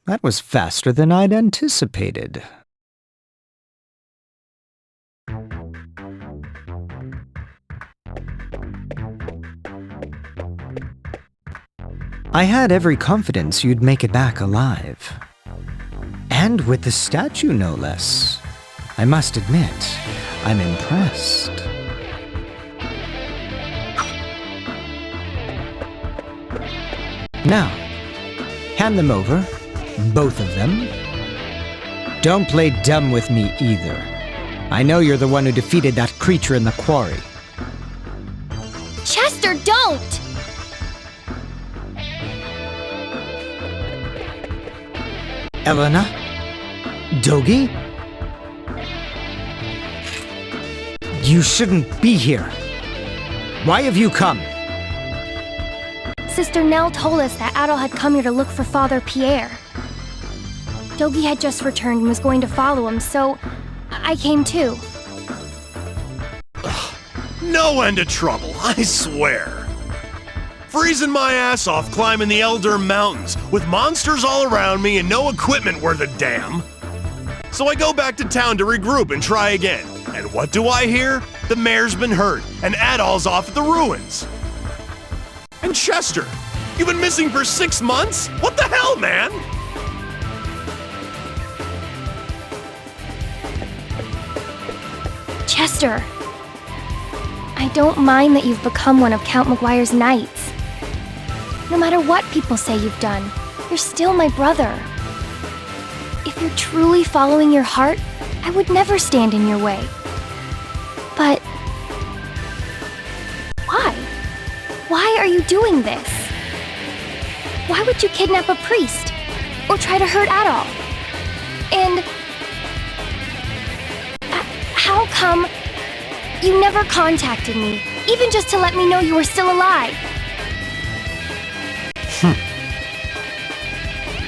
That was faster than I'd anticipated. I had every confidence you'd make it back alive. And with the statue, no less. I must admit, I'm impressed. Now, hand them over, both of them. Don't play dumb with me either. I know you're the one who defeated that creature in the quarry. Chester, don't! Elena? Dogi? You shouldn't be here. Why have you come? Sister Nell told us that Adol had come here to look for Father Pierre. Dogi had just returned and was going to follow him, so I came too. Ugh, no end of trouble, I swear. Freezing my ass off climbing the Elder Mountains with monsters all around me and no equipment worth a damn. So I go back to town to regroup and try again. And what do I hear? The mayor's been hurt and Adol's off at the ruins. And Chester, you've been missing for 6 months? What the hell, man? Chester, I don't mind that you've become one of Count McGuire's knights. No matter what people say you've done, you're still my brother. If you're truly following your heart, I would never stand in your way. But why? Why are you doing this? Why would you kidnap a priest? Or try to hurt Adol? And how come you never contacted me, even just to let me know you were still alive?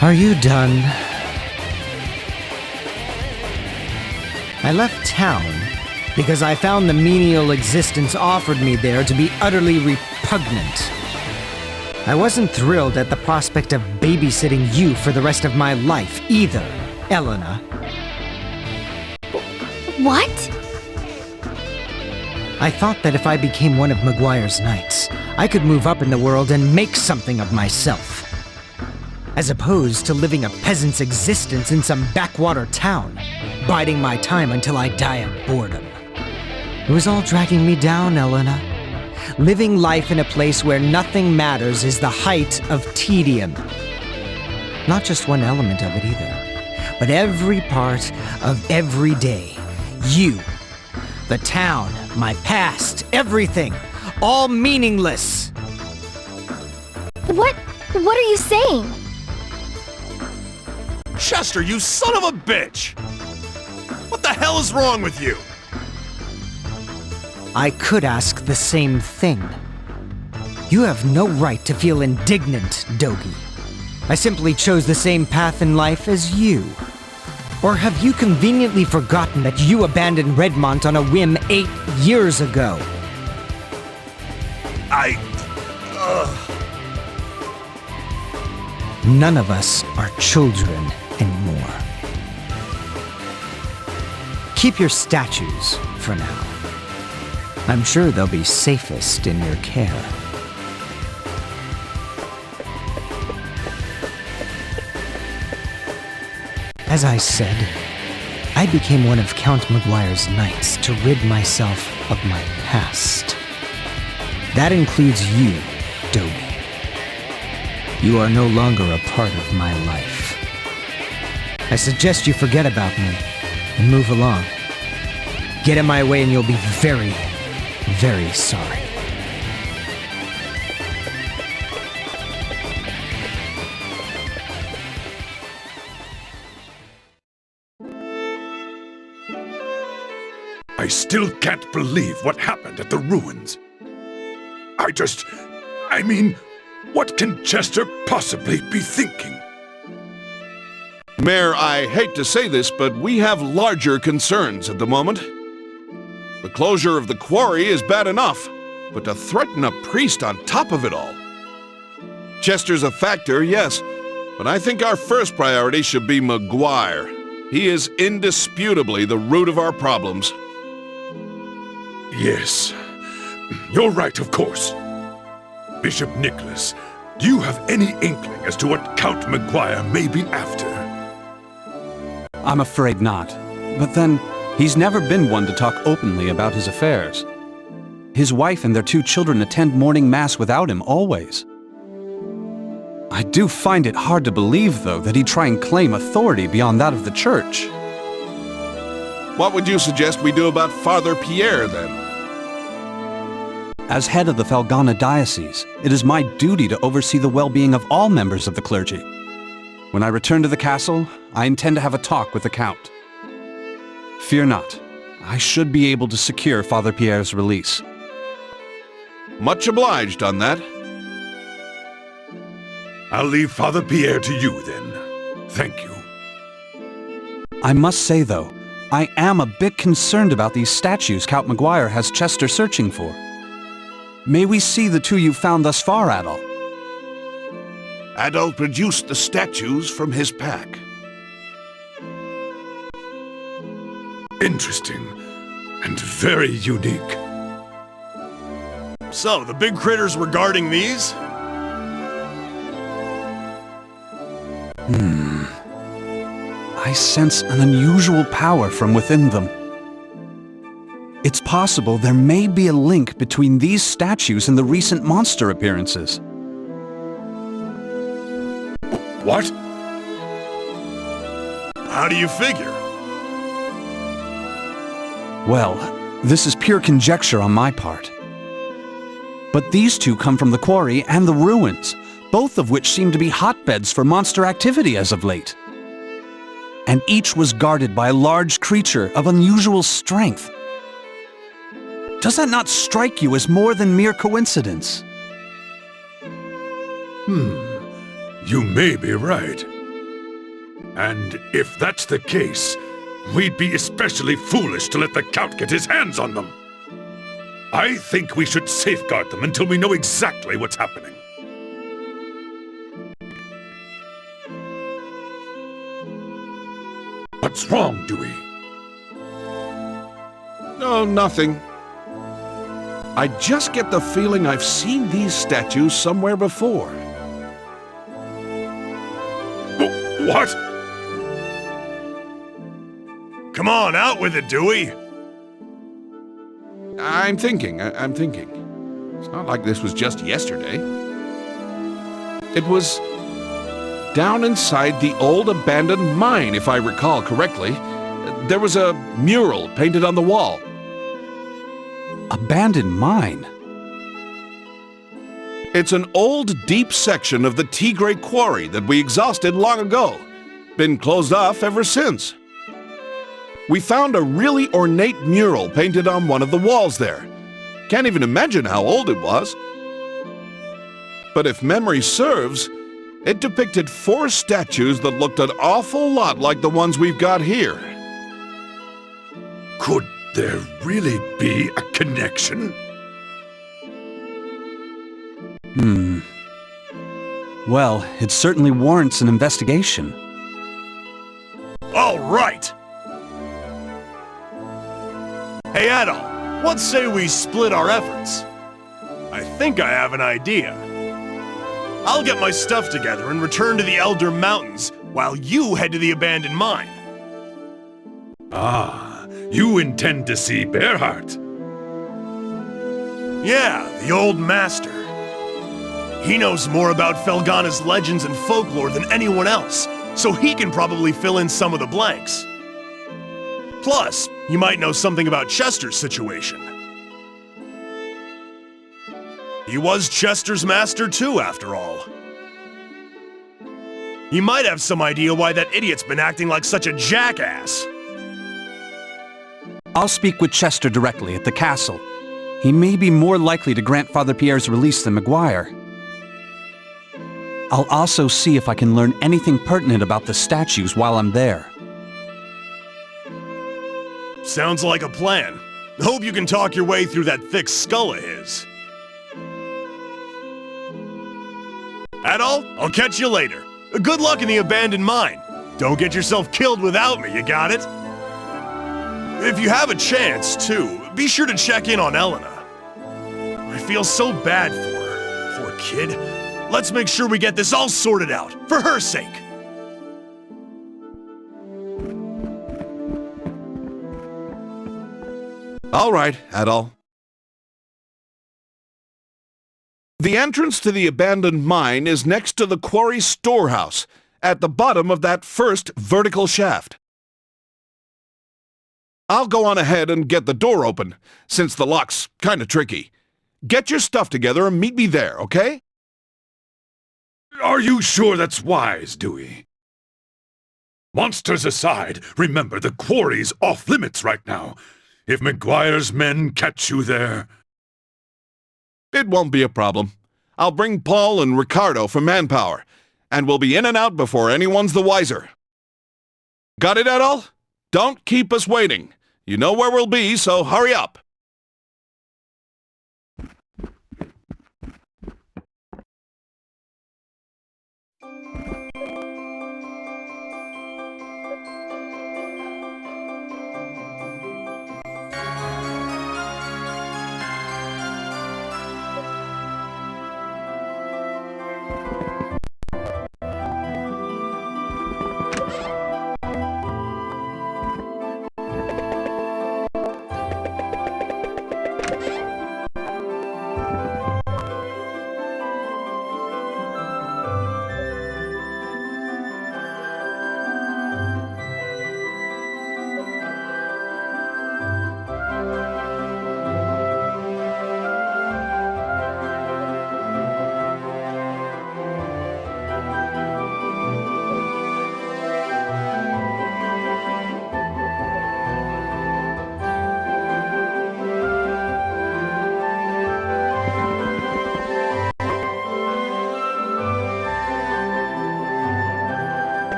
Are you done? I left town because I found the menial existence offered me there to be utterly repugnant. I wasn't thrilled at the prospect of babysitting you for the rest of my life either, Elena. What? I thought that if I became one of McGuire's knights, I could move up in the world and make something of myself. As opposed to living a peasant's existence in some backwater town, biding my time until I die of boredom. It was all dragging me down, Elena. Living life in a place where nothing matters is the height of tedium. Not just one element of it either, but every part of every day. You, the town, my past, everything, all meaningless. What are you saying? Chester, you son of a bitch! What the hell is wrong with you? I could ask the same thing. You have no right to feel indignant, Dogi. I simply chose the same path in life as you. Or have you conveniently forgotten that you abandoned Redmont on a whim 8 years ago? None of us are children anymore. Keep your statues for now. I'm sure they'll be safest in your care. As I said, I became one of Count McGuire's knights to rid myself of my past. That includes you, Dogi. You are no longer a part of my life. I suggest you forget about me and move along. Get in my way and you'll be very, very sorry. I still can't believe what happened at the ruins. I mean, what can Chester possibly be thinking? Mayor, I hate to say this, but we have larger concerns at the moment. The closure of the quarry is bad enough, but to threaten a priest on top of it all. Chester's a factor, yes, But I think our first priority should be Maguire. He is indisputably the root of our problems. Yes, you're right, of course. Bishop Nicholas, do you have any inkling as to what Count Maguire may be after? I'm afraid not. But then, he's never been one to talk openly about his affairs. His wife and their 2 children attend morning mass without him always. I do find it hard to believe, though, that he'd try and claim authority beyond that of the church. What would you suggest we do about Father Pierre, then? As head of the Felghana diocese, it is my duty to oversee the well-being of all members of the clergy. When I return to the castle, I intend to have a talk with the Count. Fear not. I should be able to secure Father Pierre's release. Much obliged on that. I'll leave Father Pierre to you, then. Thank you. I must say, though, I am a bit concerned about these statues Count Maguire has Chester searching for. May we see the 2 you've found thus far, Adol? Adol produced the statues from his pack. Interesting, and very unique. So, the big critters were guarding these? I sense an unusual power from within them. It's possible there may be a link between these statues and the recent monster appearances. What? How do you figure? Well, this is pure conjecture on my part. But these 2 come from the quarry and the ruins, both of which seem to be hotbeds for monster activity as of late. And each was guarded by a large creature of unusual strength. Does that not strike you as more than mere coincidence? You may be right. And if that's the case, we'd be especially foolish to let the Count get his hands on them. I think we should safeguard them until we know exactly what's happening. What's wrong, Dewey? No, nothing. I just get the feeling I've seen these statues somewhere before. What? Come on, out with it, Dewey! I'm thinking. It's not like this was just yesterday. It was down inside the old abandoned mine, if I recall correctly. There was a mural painted on the wall. Abandoned mine? It's an old, deep section of the Tigre quarry that we exhausted long ago. Been closed off ever since. We found a really ornate mural painted on one of the walls there. Can't even imagine how old it was. But if memory serves, it depicted 4 statues that looked an awful lot like the ones we've got here. Could there really be a connection? Well, it certainly warrants an investigation. All right! Hey, Adol, let's say we split our efforts. I think I have an idea. I'll get my stuff together and return to the Elder Mountains, while you head to the abandoned mine. Ah, you intend to see Bearheart? Yeah, the old master. He knows more about Felghana's legends and folklore than anyone else, so he can probably fill in some of the blanks. Plus, he might know something about Chester's situation. He was Chester's master too, after all. He might have some idea why that idiot's been acting like such a jackass. I'll speak with Chester directly at the castle. He may be more likely to grant Father Pierre's release than Maguire. I'll also see if I can learn anything pertinent about the statues while I'm there. Sounds like a plan. Hope you can talk your way through that thick skull of his. Adol, I'll catch you later. Good luck in the abandoned mine. Don't get yourself killed without me, you got it? If you have a chance, too, be sure to check in on Elena. I feel so bad for her. Poor kid. Let's make sure we get this all sorted out, for her sake. All right, Adol. The entrance to the abandoned mine is next to the quarry storehouse, at the bottom of that first vertical shaft. I'll go on ahead and get the door open, since the lock's kinda tricky. Get your stuff together and meet me there, okay? Are you sure that's wise, Dewey? Monsters aside, remember the quarry's off-limits right now. If McGuire's men catch you there... It won't be a problem. I'll bring Paul and Ricardo for manpower, and we'll be in and out before anyone's the wiser. Got it, Adol? Don't keep us waiting. You know where we'll be, so hurry up.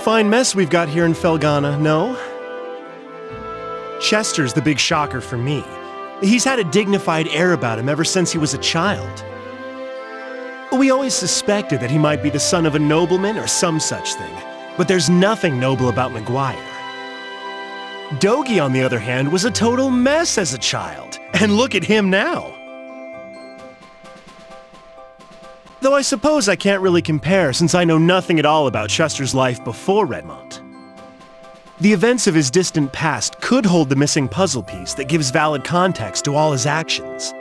fine mess we've got here in Felghana, no? Chester's the big shocker for me. He's had a dignified air about him ever since he was a child. We always suspected that he might be the son of a nobleman or some such thing, but there's nothing noble about Maguire. Dogi, on the other hand, was a total mess as a child, and look at him now. Though I suppose I can't really compare since I know nothing at all about Chester's life before Redmont. The events of his distant past could hold the missing puzzle piece that gives valid context to all his actions.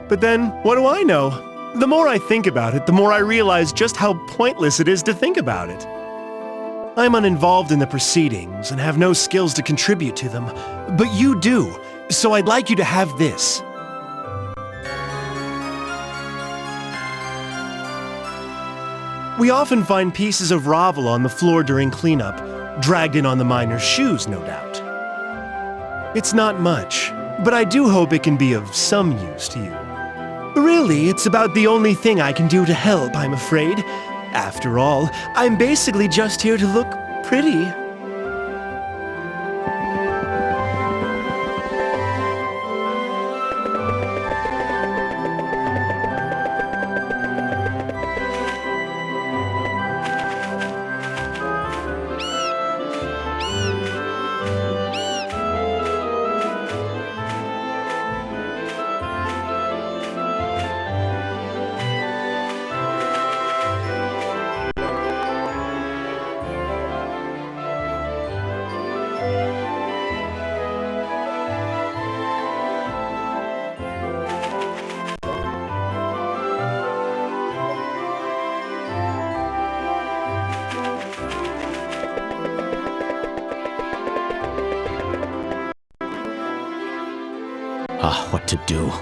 But then, what do I know? The more I think about it, the more I realize just how pointless it is to think about it. I'm uninvolved in the proceedings and have no skills to contribute to them, but you do, so I'd like you to have this. We often find pieces of Ravel on the floor during cleanup, dragged in on the miner's shoes, no doubt. It's not much, but I do hope it can be of some use to you. Really, it's about the only thing I can do to help, I'm afraid. After all, I'm basically just here to look pretty.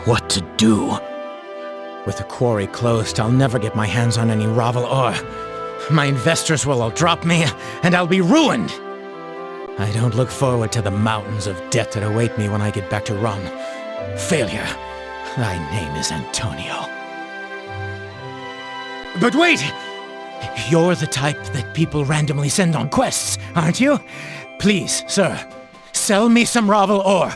What to do? With the quarry closed, I'll never get my hands on any Ravel ore. My investors will all drop me, and I'll be ruined! I don't look forward to the mountains of debt that await me when I get back to Rum. Failure. Thy name is Antonio. But wait! You're the type that people randomly send on quests, aren't you? Please, sir, sell me some Ravel ore.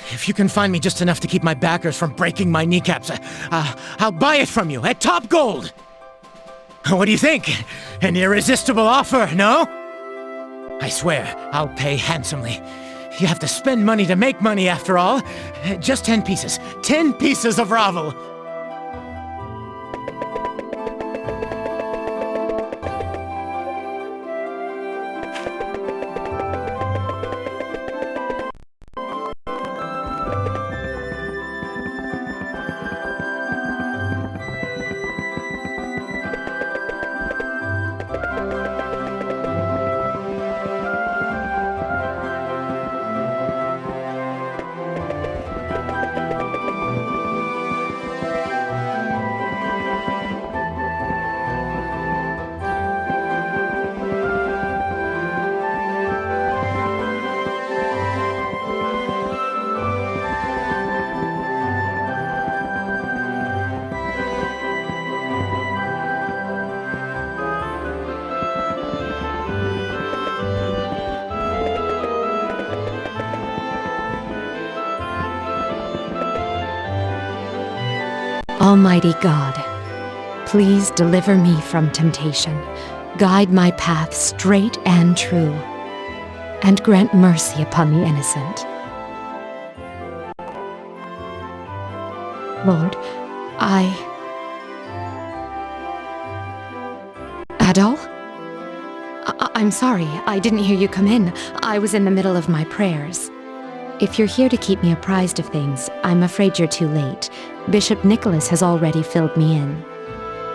If you can find me just enough to keep my backers from breaking my kneecaps, I'll buy it from you at top gold! What do you think? An irresistible offer, no? I swear, I'll pay handsomely. You have to spend money to make money after all. Just 10 pieces. 10 pieces of Ravel! Almighty God, please deliver me from temptation, guide my path straight and true, and grant mercy upon the innocent. Lord, Adol? I'm sorry, I didn't hear you come in. I was in the middle of my prayers. If you're here to keep me apprised of things, I'm afraid you're too late. Bishop Nicholas has already filled me in.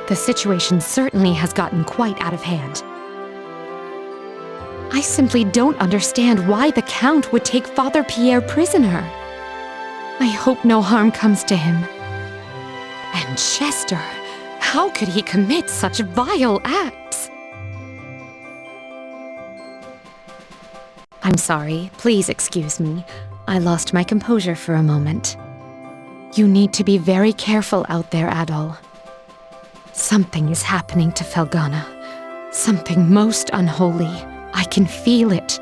The situation certainly has gotten quite out of hand. I simply don't understand why the Count would take Father Pierre prisoner. I hope no harm comes to him. And Chester, how could he commit such vile acts? I'm sorry, please excuse me. I lost my composure for a moment. You need to be very careful out there, Adol. Something is happening to Felghana. Something most unholy. I can feel it.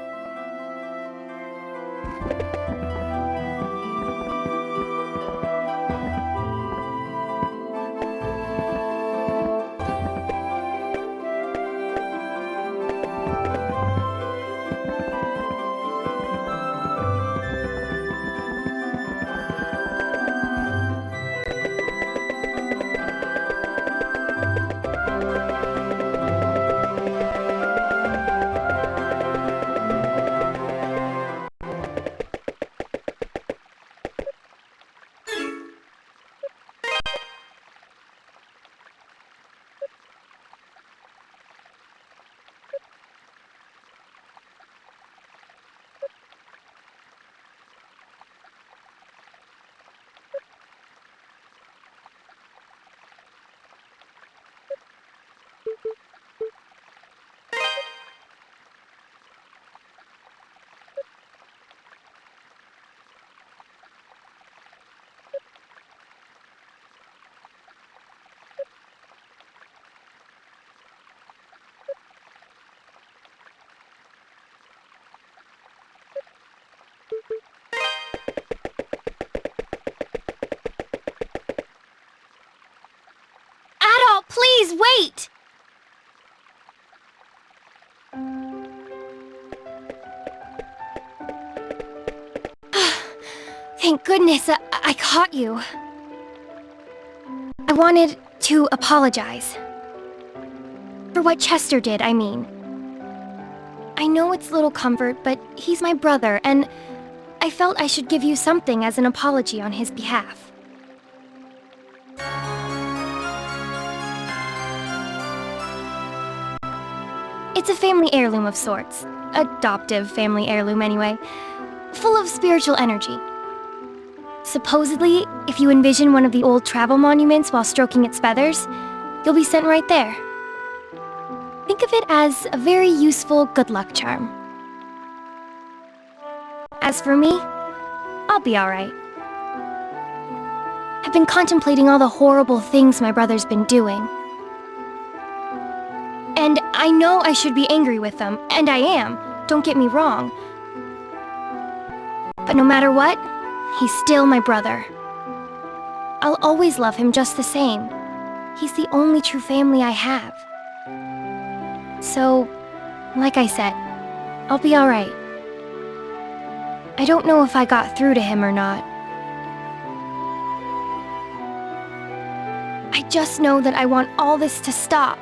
Adol, please wait! Thank goodness I caught you. I wanted to apologize. For what Chester did, I mean. I know it's little comfort, but he's my brother, and I felt I should give you something as an apology on his behalf. It's a family heirloom of sorts. Adoptive family heirloom, anyway. Full of spiritual energy. Supposedly, if you envision one of the old travel monuments while stroking its feathers, you'll be sent right there. Think of it as a very useful good luck charm. As for me, I'll be alright. I've been contemplating all the horrible things my brother's been doing. And I know I should be angry with them, and I am, don't get me wrong. But no matter what, he's still my brother. I'll always love him just the same. He's the only true family I have. So, like I said, I'll be alright. I don't know if I got through to him or not. I just know that I want all this to stop.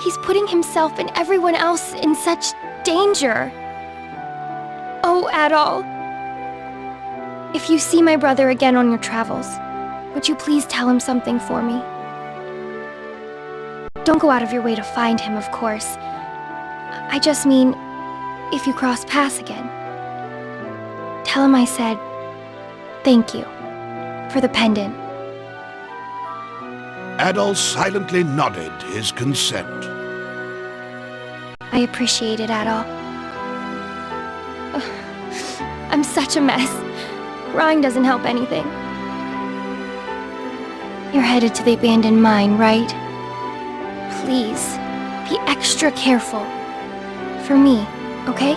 He's putting himself and everyone else in such danger. Oh, Adol. If you see my brother again on your travels, would you please tell him something for me? Don't go out of your way to find him, of course. I just mean, if you cross paths again. Tell him I said, thank you, for the pendant. Adol silently nodded his consent. I appreciate it, Adol. Ugh, I'm such a mess. Crying doesn't help anything. You're headed to the abandoned mine, right? Please, be extra careful. For me, okay?